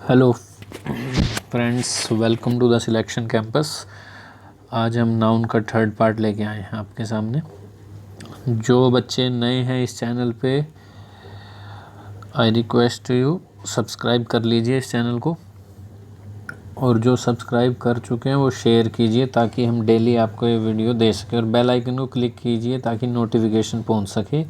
Hello friends, welcome to the selection campus. आज हम noun का थर्ड पार्ट लेके आए हैं आपके सामने। जो बच्चे नए हैं इस चैनल पे, आई रिक्वेस्ट यू सब्सक्राइब कर लीजिए इस चैनल को, और जो सब्सक्राइब कर चुके हैं वो शेयर कीजिए ताकि हम डेली आपको ये वीडियो दे सकें, और बेल आइकन को क्लिक कीजिए ताकि नोटिफिकेशन पहुंच सके।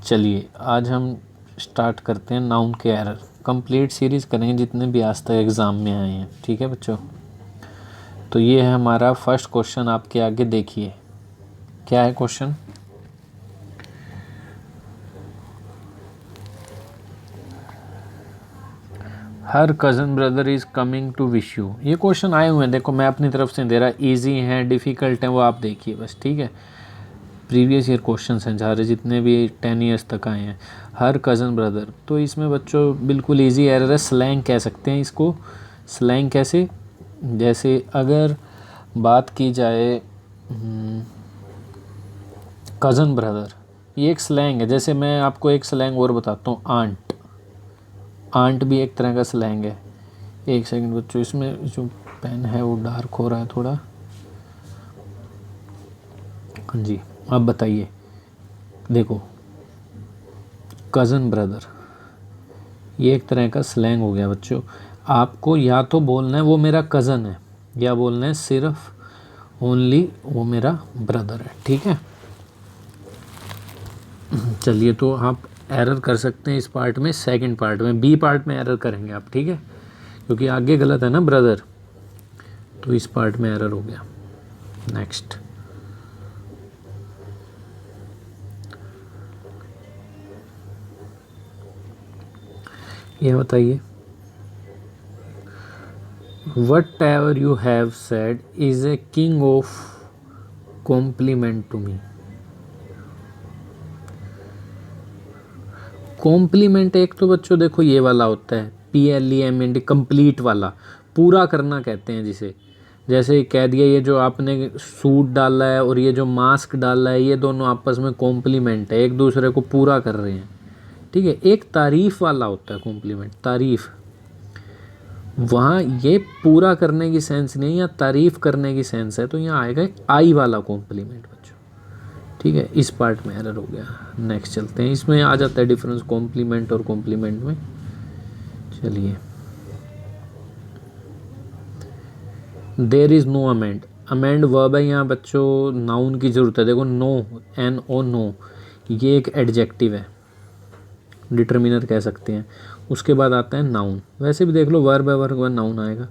चलिए आज हम स्टार्ट करते हैं नाउन के एरर। कंप्लीट सीरीज़ करेंगे जितने भी आज तक एग्ज़ाम में आए हैं, ठीक है बच्चों। तो ये है हमारा फर्स्ट क्वेश्चन, आपके आगे देखिए क्या है question. Her cousin brother is coming to wish you. ये क्वेश्चन आए हुए हैं, देखो मैं अपनी तरफ से दे रहा, इजी हैं डिफ़िकल्ट हैं वो आप देखिए बस, ठीक है। प्रीवियस ईयर क्वेश्चंस हैं सारे जितने भी 10 ईयर्स तक आए हैं। हर कज़न ब्रदर, तो इसमें बच्चों बिल्कुल इजी एरर है। स्लैंग कह सकते हैं इसको। स्लैंग कैसे? जैसे अगर बात की जाए कज़न ब्रदर, ये एक स्लैंग है। जैसे मैं आपको एक स्लैंग और बताता हूँ, आंट। आंट भी एक तरह का स्लैंग है। एक सेकंड बच्चों, इसमें जो पेन है वो डार्क हो रहा है थोड़ा। हाँ जी, अब बताइए। देखो कज़न ब्रदर, ये एक तरह का स्लैंग हो गया बच्चों। आपको या तो बोलना है वो मेरा कज़न है, या बोलना है सिर्फ ओनली वो मेरा ब्रदर है, ठीक है। चलिए, तो आप एरर कर सकते हैं इस पार्ट में। सेकंड पार्ट में, बी पार्ट में एरर करेंगे आप, ठीक है, क्योंकि आगे गलत है ना ब्रदर, तो इस पार्ट में एरर हो गया। नेक्स्ट, ये बताइए। Whatever you have said is a kind of compliment to me. Compliment एक तो बच्चों देखो ये वाला होता है, PLEMENT, कंप्लीट वाला, पूरा करना कहते हैं जिसे। जैसे कह दिया ये जो आपने सूट डाला है और ये जो मास्क डाला है, ये दोनों आपस में कॉम्प्लीमेंट है, एक दूसरे को पूरा कर रहे हैं, ठीक है। एक तारीफ़ वाला होता है कॉम्प्लीमेंट, तारीफ़। वहाँ ये पूरा करने की सेंस नहीं, या तारीफ़ करने की सेंस है, तो यहाँ आएगा आई वाला कॉम्प्लीमेंट बच्चों, ठीक है। इस पार्ट में एरर हो गया। नेक्स्ट चलते हैं, इसमें आ जाता है डिफरेंस कॉम्प्लीमेंट और कॉम्प्लीमेंट में। चलिए, there is no amend. Amend verb है यहाँ बच्चों, नाउन की ज़रूरत है। देखो नो, NO, नो, ये एक एडजेक्टिव है, डिटर्मिनर कह सकते हैं। उसके बाद आता है नाउन। वैसे भी देख लो, वर्ब है, वर्ब के बाद नाउन आएगा।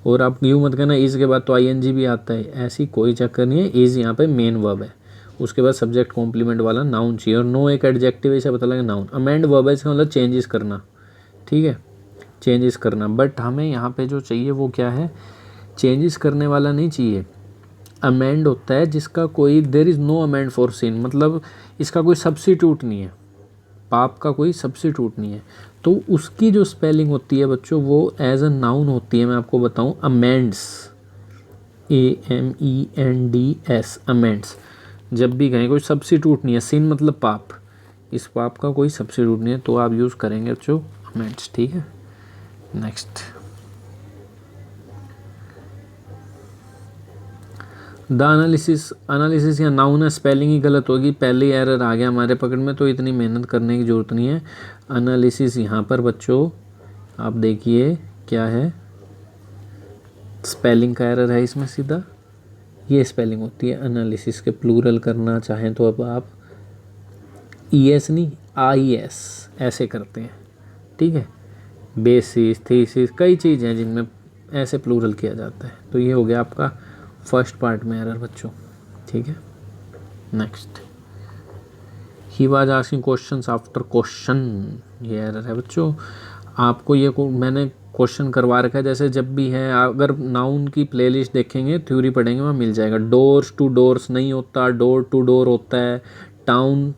और आप यूँ मत कहना इज़ के बाद तो ING भी आता है, ऐसी कोई चक्कर नहीं है। इज़ यहाँ पे मेन वर्ब है, उसके बाद सब्जेक्ट कॉम्प्लीमेंट वाला नाउन चाहिए, और नो एक एडजेक्टिव है, इसे पता लगे नाउन। अमेंड वर्ब है, इसका मतलब चेंजेस करना, ठीक है, चेंजेस करना। बट हमें यहाँ पे जो चाहिए वो क्या है, चेंजेस करने वाला नहीं चाहिए। अमेंड होता है जिसका कोई, there is no amend for sin, मतलब इसका कोई सब्स्टिट्यूट नहीं है, पाप का कोई सब्स्टिट्यूट नहीं है। तो उसकी जो स्पेलिंग होती है बच्चों वो एज अ नाउन होती है। मैं आपको बताऊं, अमेंड्स, AMENDS, अमेंड्स। जब भी कहें कोई सब्स्टिट्यूट नहीं है, सिन मतलब पाप, इस पाप का कोई सब्स्टिट्यूट नहीं है, तो आप यूज़ करेंगे बच्चों अमेंड्स, ठीक है। Next, the analysis. एनालिसिस या नाउन है, स्पेलिंग ही गलत होगी, पहले ही एरर आ गया हमारे पकड़ में, तो इतनी मेहनत करने की ज़रूरत नहीं है। एनालिसिस यहाँ पर बच्चों आप देखिए क्या है, स्पेलिंग का एरर है इसमें सीधा। ये स्पेलिंग होती है एनालिसिस के, प्लूरल करना चाहें तो अब आप ES नहीं IS ऐसे करते हैं, ठीक है। बेसिस, थीसिस, कई चीज़ें हैं जिनमें ऐसे प्लूरल किया जाता है। तो ये हो गया आपका फर्स्ट पार्ट में एरर बच्चों, ठीक है। Next, he was asking questions after question, ये एरर है बच्चों। आपको ये मैंने क्वेश्चन करवा रखा है, जैसे जब भी है, अगर नाउन की प्लेलिस्ट देखेंगे, थ्योरी पढ़ेंगे, वहाँ मिल जाएगा। डोर्स टू डोर्स नहीं होता, डोर टू डोर होता है, टाउन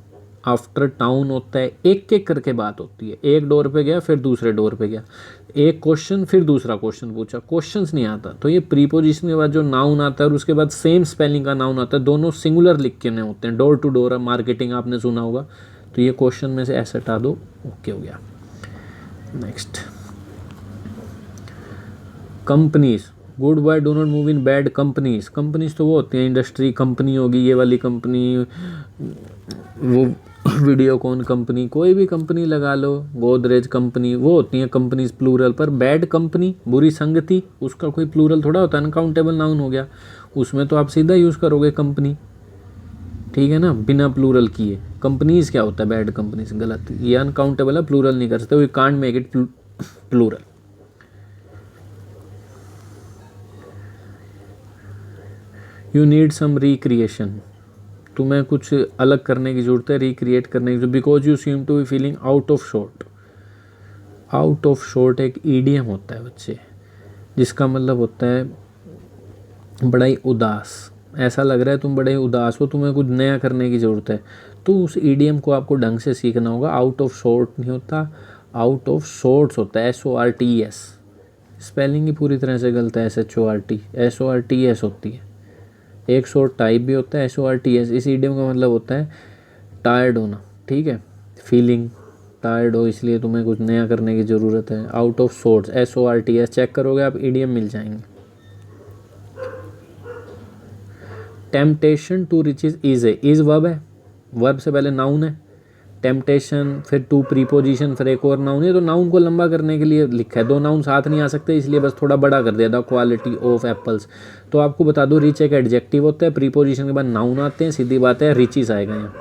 आफ्टर टाउन होता है, एक एक करके बात होती है। एक डोर पे गया, फिर दूसरे डोर पे गया, एक क्वेश्चन, फिर दूसरा क्वेश्चन पूछा, क्वेश्चंस नहीं आता। तो ये प्रीपोजिशन के बाद जो नाउन आता है और उसके बाद सेम स्पेलिंग का नाउन आता है, दोनों सिंगुलर लिख के नहीं होते हैं। डोर टू डोर मार्केटिंग आपने सुना होगा, तो ये क्वेश्चन में से ऐसे हटा दो, ओके हो गया। Next, companies, good boy do not move in bad companies. Companies तो वो होती हैं, इंडस्ट्री कंपनी होगी, ये वाली कंपनी, वो वीडियोकॉन कंपनी, कोई भी कंपनी लगा लो, गोदरेज कंपनी, वो होती हैं कंपनीज प्लूरल। पर बैड कंपनी, बुरी संगति, उसका कोई प्लूरल थोड़ा होता है, अनकाउंटेबल नाउन हो गया, उसमें तो आप सीधा यूज़ करोगे कंपनी, ठीक है ना, बिना प्लूरल किए। कंपनीज क्या होता है, बैड कंपनीज, गलत, ये अनकाउंटेबल है, प्लूरल नहीं कर सकते, we can't make it plural. You need some recreation, तुम्हें कुछ अलग करने की ज़रूरत है, रिक्रिएट करने की, because you seem to be feeling out of short. Out of short एक ईडियम होता है बच्चे, जिसका मतलब होता है बड़ा ही उदास, ऐसा लग रहा है तुम बड़े उदास हो, तुम्हें कुछ नया करने की ज़रूरत है, तो उस ईडियम को आपको ढंग से सीखना होगा। आउट ऑफ शॉर्ट नहीं होता, आउट ऑफ शॉर्ट्स होता है, SORTS। स्पेलिंग ही पूरी तरह से गलत है, SHORT, SORTS होती है। एक शॉर्ट टाइप भी होता है, SORTS। इस ईडियम का मतलब होता है टायर्ड होना, ठीक है, फीलिंग टायर्ड हो, इसलिए तुम्हें कुछ नया करने की ज़रूरत है। Out of shorts, SORTS check करोगे आप, ईडियम मिल जाएंगे। टेम्पटेशन टू रिचेज इज है, इज वर्ब है, वर्ब से पहले नाउन है, टेम्पटेशन, फिर टू प्रीपोजिशन, फिर एक और नाउन है, तो नाउन को लंबा करने के लिए लिखा है, दो नाउन साथ नहीं आ सकते, इसलिए बस थोड़ा बड़ा कर दिया था, क्वालिटी ऑफ एप्पल्स। तो आपको बता दो, रिच एक एडजेक्टिव होता है, प्रीपोजिशन के बाद नाउन आते हैं, सीधी बात है, रिचिस आएगा यहाँ,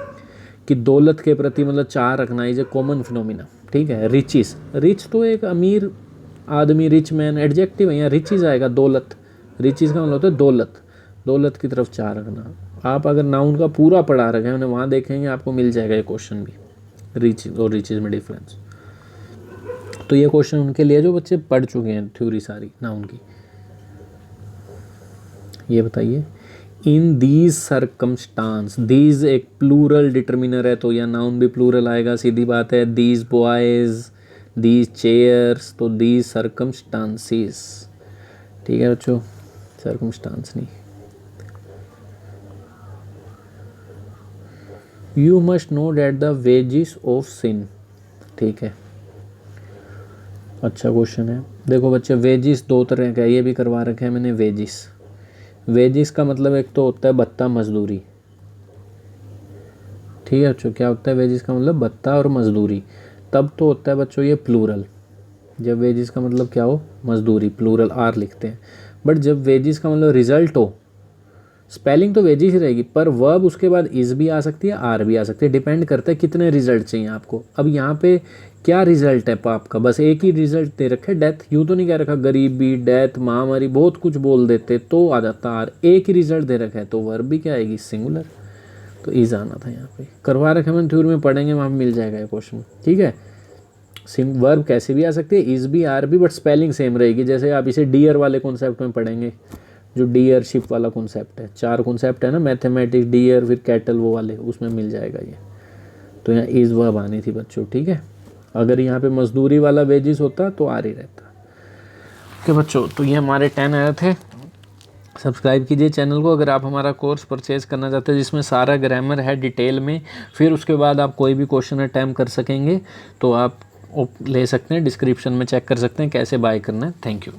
कि दौलत के प्रति मतलब चाह रखना इज ए कॉमन फिनोमिना, ठीक है। रिचिस, रिच तो एक अमीर आदमी, रिच मैन एडजेक्टिव है, यहाँ रिचिस आएगा, दौलत, रिचिस का मतलब होता है दौलत, दौलत की तरफ चाह रखना। आप अगर नाउन का पूरा पढ़ा रखे हैं उन्हें, वहाँ देखेंगे आपको मिल जाएगा ये क्वेश्चन भी, रिच और रिचेज में डिफरेंस। तो ये क्वेश्चन उनके लिए जो बच्चे पढ़ चुके हैं थ्योरी सारी नाउन की। ये बताइए, इन दीज सर्कमस्टांस, दीज एक प्लूरल डिटर्मिनर है, तो यह नाउन भी प्लूरल आएगा, सीधी बात है। दीज बॉयज, दीज चेयर्स, तो दीज सर्कमस्टांसिस, ठीक है बच्चों, सर्कमस्टांस नहीं। You must know that the wages of sin, ठीक है, अच्छा क्वेश्चन है। देखो बच्चे, वेजिस दो तरह का है, ये भी करवा रखे हैं मैंने, वेजिस। वेजिस का मतलब एक तो होता है भत्ता, मजदूरी, ठीक है बच्चों, क्या होता है वेजिस का मतलब, भत्ता और मजदूरी। तब तो होता है बच्चों ये प्लूरल, जब वेजिस का मतलब क्या हो, मजदूरी, प्लूरल आर लिखते हैं। बट जब वेजिस का मतलब रिजल्ट हो, स्पेलिंग तो वेजिस ही रहेगी, पर वर्ब उसके बाद इज भी आ सकती है, आर भी आ सकती है, डिपेंड करता है कितने रिजल्ट चाहिए आपको। अब यहाँ पे क्या रिजल्ट है पाप का, बस एक ही रिजल्ट दे रखा है, डेथ, यूँ तो नहीं कह रखा गरीबी, डेथ, महामारी, बहुत कुछ बोल देते तो आ जाता आर, एक ही रिजल्ट दे रखा है, तो वर्ब भी क्या आएगी, सिंगुलर, तो इज आना था यहाँ पे। करवा रखे हम थ्योरी में, पढ़ेंगे वहाँ मिल जाएगा ये क्वेश्चन, ठीक है। वर्ब कैसे भी आ सकती है, इज भी, आर भी, बट स्पेलिंग सेम रहेगी। जैसे आप इसे डियर वाले कॉन्सेप्ट में पढ़ेंगे, जो डियरशिप वाला कॉन्सेप्ट है, 4 कॉन्सेप्ट है ना, मैथमेटिक्स, डियर, फिर कैटल, वो वाले, उसमें मिल जाएगा ये। तो यहाँ इज वर्ब आनी थी बच्चों, ठीक है। अगर यहाँ पे मजदूरी वाला वेजिस होता तो आ ही रहता। ओके बच्चों, तो ये हमारे 10 आए थे। सब्सक्राइब कीजिए चैनल को अगर आप हमारा कोर्स परचेज़ करना चाहते हैं, जिसमें सारा ग्रामर है डिटेल में, फिर उसके बाद आप कोई भी क्वेश्चन अटैम्प्ट कर सकेंगे, तो आप ले सकते हैं, डिस्क्रिप्शन में चेक कर सकते हैं कैसे बाय करना है। Thank you.